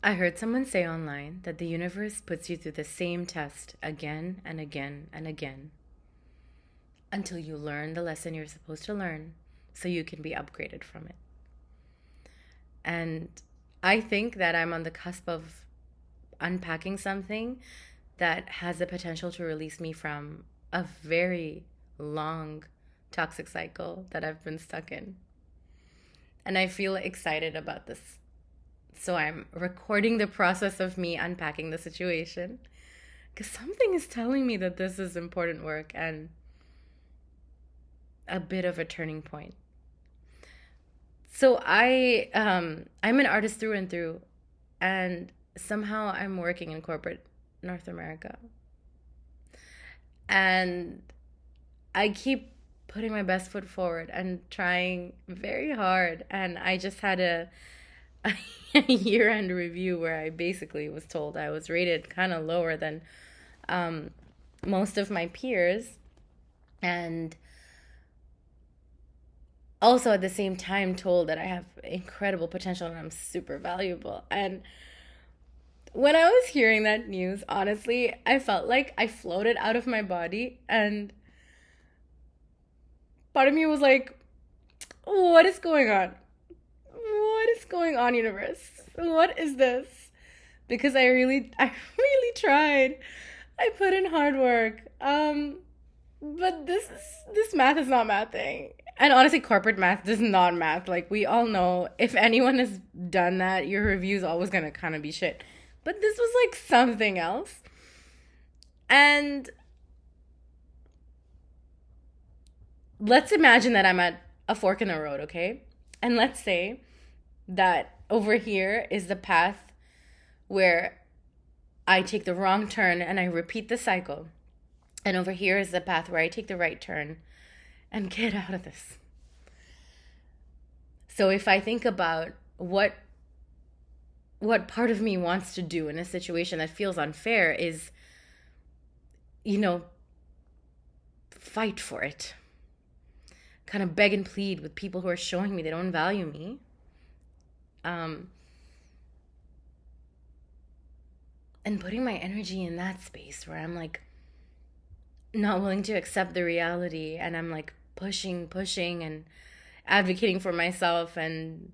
I heard someone say online that the universe puts you through the same test again and again and again until you learn the lesson you're supposed to learn so you can be upgraded from it. And I think that I'm on the cusp of unpacking something that has the potential to release me from a very long toxic cycle that I've been stuck in. And I feel excited about this. So I'm recording the process of me unpacking the situation because something is telling me that this is important work and a bit of a turning point. So I'm an artist through and through, and somehow I'm working in corporate North America. And I keep putting my best foot forward and trying very hard. And I just had a year-end review where I basically was told I was rated kind of lower than um, most of my peers. And also at the same time told that I have incredible potential and I'm super valuable. And when I was hearing that news, honestly, I felt like I floated out of my body, and part of me was like, what is going on? What is going on, universe? What is this? Because I really tried. I put in hard work. But this math is not mathing. And honestly, corporate math does not math. Like, we all know, if anyone has done that, your review's always gonna kind of be shit. But this was like something else. And let's imagine that I'm at a fork in the road, okay? And let's say that over here is the path where I take the wrong turn and I repeat the cycle. And over here is the path where I take the right turn and get out of this. So if I think about what part of me wants to do in a situation that feels unfair is, you know, fight for it. Kind of beg and plead with people who are showing me they don't value me. And putting my energy in that space where I'm like not willing to accept the reality, and I'm like pushing and advocating for myself. And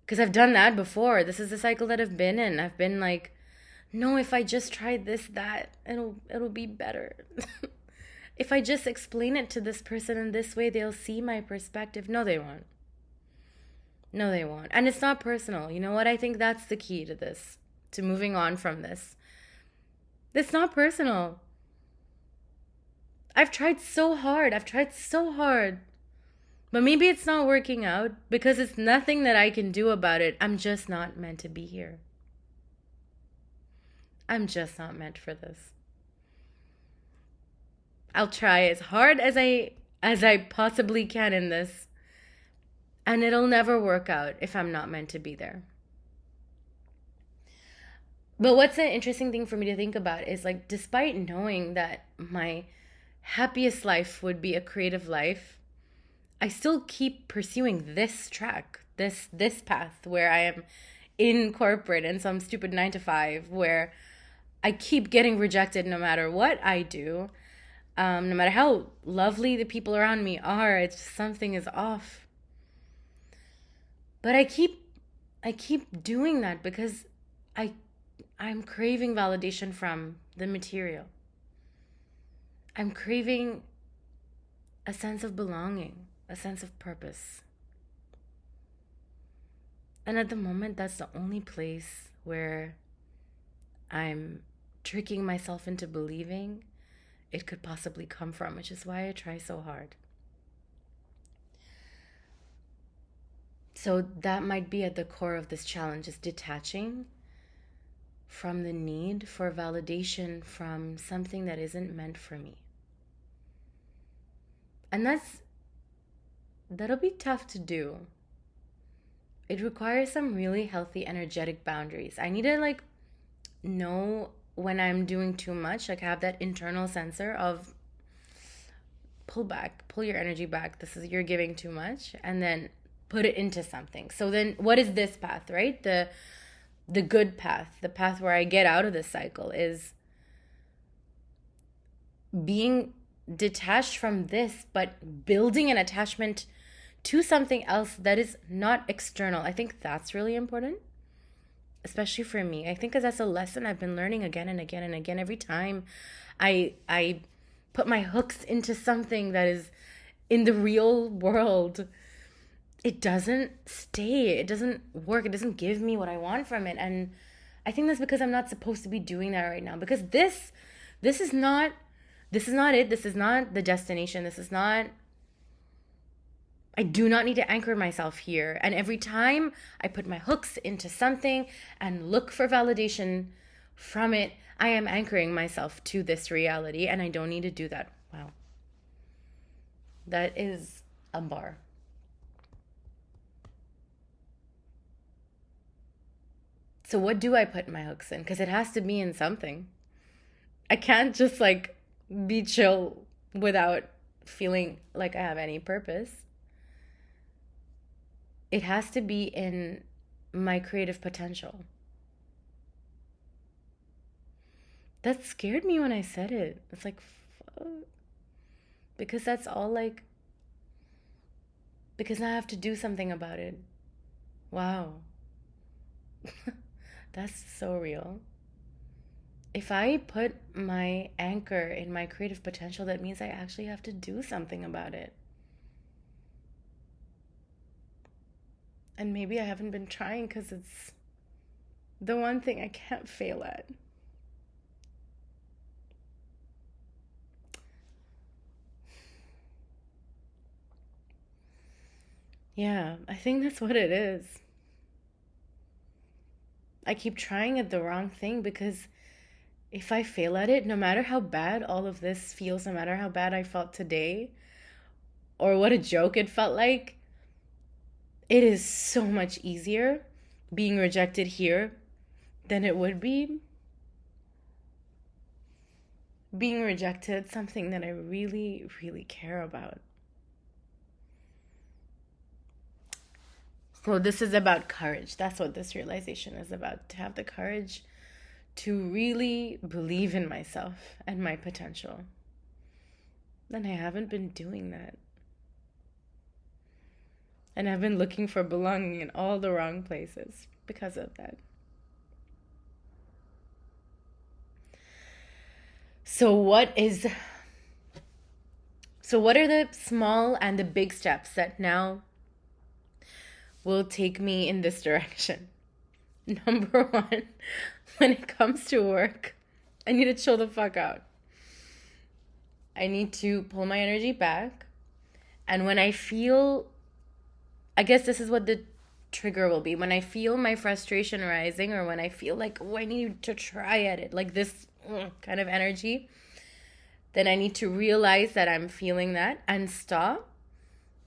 because I've done that before, this is the cycle that I've been in. I've been like, no, if I just tried this, that, it'll be better. If I just explain it to this person in this way, they'll see my perspective. No, they won't. No, they won't. And it's not personal. You know what? I think that's the key to this, to moving on from this. It's not personal. I've tried so hard. But maybe it's not working out because it's nothing that I can do about it. I'm just not meant to be here. I'm just not meant for this. I'll try as hard as I possibly can in this, and it'll never work out if I'm not meant to be there. But what's an interesting thing for me to think about is, like, despite knowing that my happiest life would be a creative life, I still keep pursuing this track, this path where I am in corporate in some stupid 9 to 5, where I keep getting rejected no matter what I do. No matter how lovely the people around me are, it's just something is off. But I keep doing that because I'm craving validation from the material. I'm craving a sense of belonging, a sense of purpose. And at the moment, that's the only place where I'm tricking myself into believing it could possibly come from, which is why I try so hard. So that might be at the core of this challenge, is detaching from the need for validation from something that isn't meant for me. And that'll be tough to do. It requires some really healthy energetic boundaries. I need to like know when I'm doing too much, like have that internal sensor of pull back, pull your energy back. This is, you're giving too much, and then put it into something. So then what is this path, right? the good path, the path where I get out of this cycle, is being detached from this, but building an attachment to something else that is not external. I think that's really important, especially for me. I think because that's a lesson I've been learning again and again and again. Every time I put my hooks into something that is in the real world, it doesn't stay. It doesn't work. It doesn't give me what I want from it. And I think that's because I'm not supposed to be doing that right now. Because this is not it. This is not the destination. This is not, I do not need to anchor myself here. And every time I put my hooks into something and look for validation from it, I am anchoring myself to this reality, and I don't need to do that. Wow. That is a bar. So what do I put my hooks in? Because it has to be in something. I can't just like be chill without feeling like I have any purpose. It has to be in my creative potential. That scared me when I said it. It's like, fuck. Because that's all like, because now I have to do something about it. Wow. That's so real. If I put my anchor in my creative potential, that means I actually have to do something about it. And maybe I haven't been trying because it's the one thing I can't fail at. Yeah, I think that's what it is. I keep trying at the wrong thing because if I fail at it, no matter how bad all of this feels, no matter how bad I felt today, or what a joke it felt like, it is so much easier being rejected here than it would be being rejected something that I really, really care about. So this is about courage. That's what this realization is about. To have the courage to really believe in myself and my potential. And I haven't been doing that. And I've been looking for belonging in all the wrong places because of that. So what are the small and the big steps that now will take me in this direction? Number one, when it comes to work, I need to chill the fuck out. I need to pull my energy back. And when I feel, I guess this is what the trigger will be. When I feel my frustration rising, or when I feel like, oh, I need to try at it, like this kind of energy, then I need to realize that I'm feeling that and stop,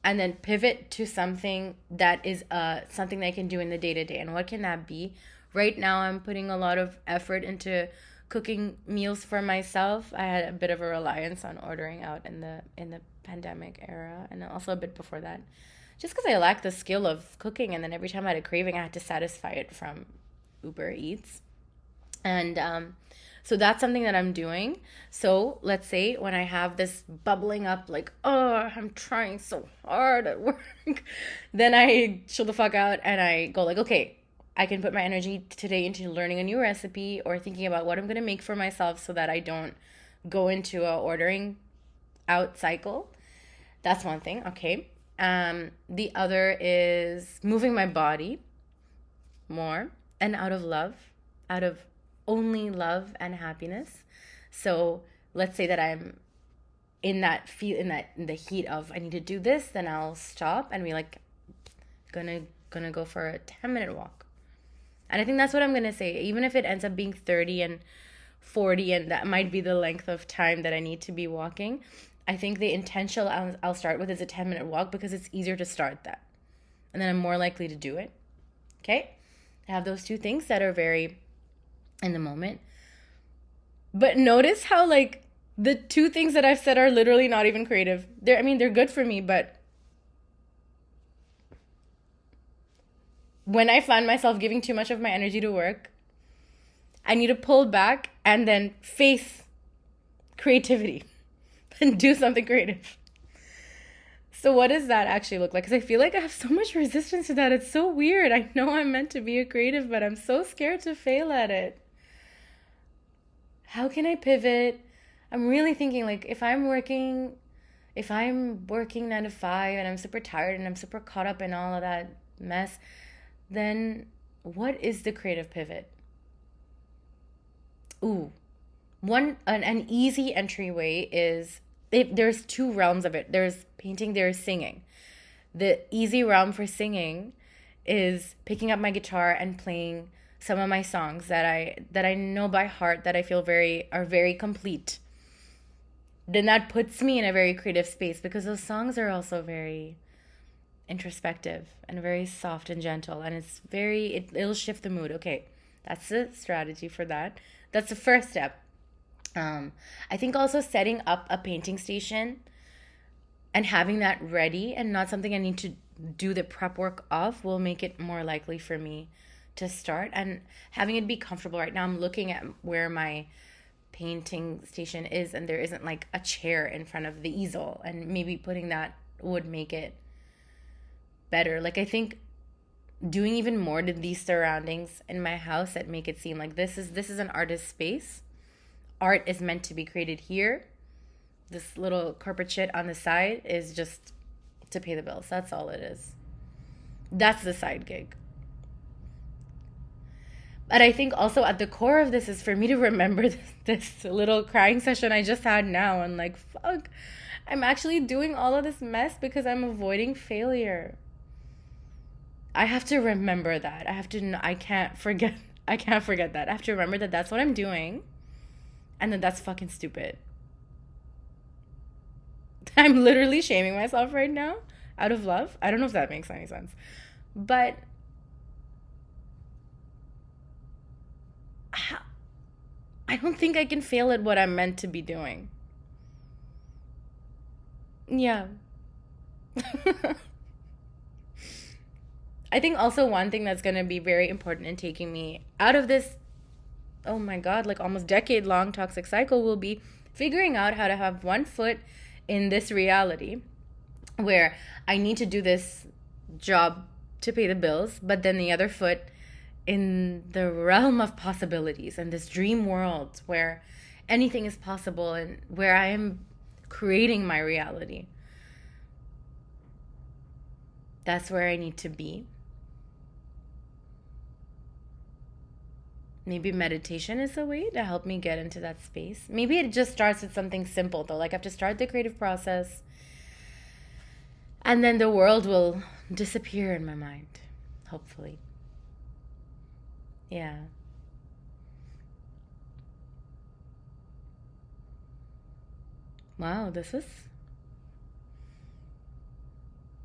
and then pivot to something that is something that I can do in the day-to-day. And what can that be? Right now I'm putting a lot of effort into cooking meals for myself. I had a bit of a reliance on ordering out in the pandemic era, and also a bit before that, just because I lacked the skill of cooking. And then every time I had a craving, I had to satisfy it from Uber Eats. And so that's something that I'm doing. So let's say when I have this bubbling up, like, oh, I'm trying so hard at work, then I chill the fuck out and I go like, okay, I can put my energy today into learning a new recipe or thinking about what I'm going to make for myself so that I don't go into a ordering out cycle. That's one thing. Okay. The other is moving my body more and out of love, out of only love and happiness. So let's say that I'm in the heat of I need to do this, then I'll stop and be like, gonna go for a 10-minute walk. And I think that's what I'm gonna say, even if it ends up being 30 and 40, and that might be the length of time that I need to be walking. I think the intentional I'll start with is a 10-minute walk because it's easier to start that, and then I'm more likely to do it. Okay, I have those two things that are very in the moment. But notice how like the two things that I've said are literally not even creative. They're good for me, but when I find myself giving too much of my energy to work, I need to pull back and then face creativity and do something creative. So what does that actually look like? Because I feel like I have so much resistance to that. It's so weird. I know I'm meant to be a creative, but I'm so scared to fail at it. How can I pivot? I'm really thinking, like, if I'm working 9 to 5 and I'm super tired and I'm super caught up in all of that mess, then what is the creative pivot? Ooh, an easy entryway is, there's two realms of it. There's painting, there's singing. The easy realm for singing is picking up my guitar and playing some of my songs that I know by heart, that I feel are very complete. Then that puts me in a very creative space, because those songs are also very introspective and very soft and gentle, and it'll shift the mood. Okay, that's the strategy for that. That's the first step. I think also setting up a painting station and having that ready and not something I need to do the prep work of will make it more likely for me to start, and having it be comfortable. Right now I'm looking at where my painting station is, and there isn't like a chair in front of the easel, and maybe putting that would make it better. Like, I think doing even more to these surroundings in my house that make it seem like this is an artist space. Art is meant to be created here. This little corporate shit on the side is just to pay the bills. That's all it is. That's the side gig. But I think also at the core of this is for me to remember this little crying session I just had now, and like, fuck, I'm actually doing all of this mess because I'm avoiding failure. I have to remember that. I can't forget that. I have to remember that that's what I'm doing, and that that's fucking stupid. I'm literally shaming myself right now out of love. I don't know if that makes any sense. But I don't think I can fail at what I'm meant to be doing. Yeah. I think also one thing that's going to be very important in taking me out of this, oh my God, like almost decade long toxic cycle, will be figuring out how to have one foot in this reality where I need to do this job to pay the bills, but then the other foot in the realm of possibilities and this dream world where anything is possible and where I am creating my reality. That's where I need to be. Maybe meditation is a way to help me get into that space. Maybe it just starts with something simple, though. Like, I have to start the creative process, and then the world will disappear in my mind, hopefully. Yeah. Wow, this is...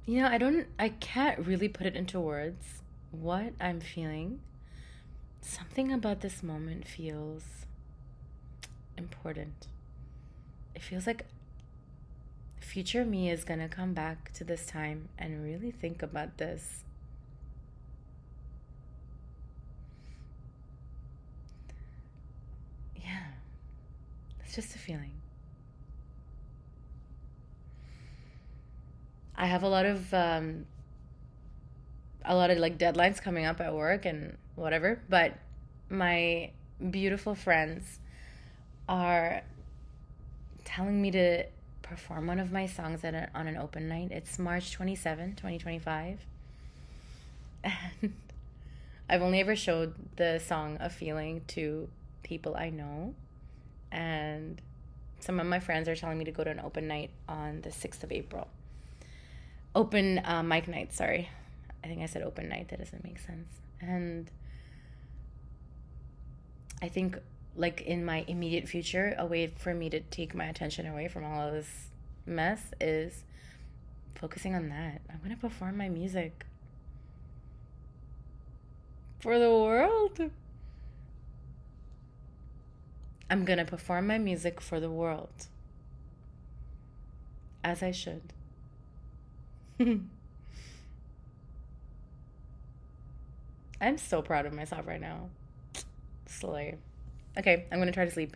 I can't really put it into words what I'm feeling. Something about this moment feels important. It feels like future me is gonna come back to this time and really think about this. Yeah, it's just a feeling. I have a lot of like deadlines coming up at work and whatever, but my beautiful friends are telling me to perform one of my songs on an open night. It's March 27, 2025. And I've only ever showed the song A Feeling to people I know. And some of my friends are telling me to go to an open night on the 6th of April. Open mic night, sorry. I think I said open night. That doesn't make sense. And I think, like, in my immediate future, a way for me to take my attention away from all of this mess is focusing on that. I'm going to perform my music for the world. I'm going to perform my music for the world. As I should. I'm so proud of myself right now. Slay. Okay, I'm gonna try to sleep.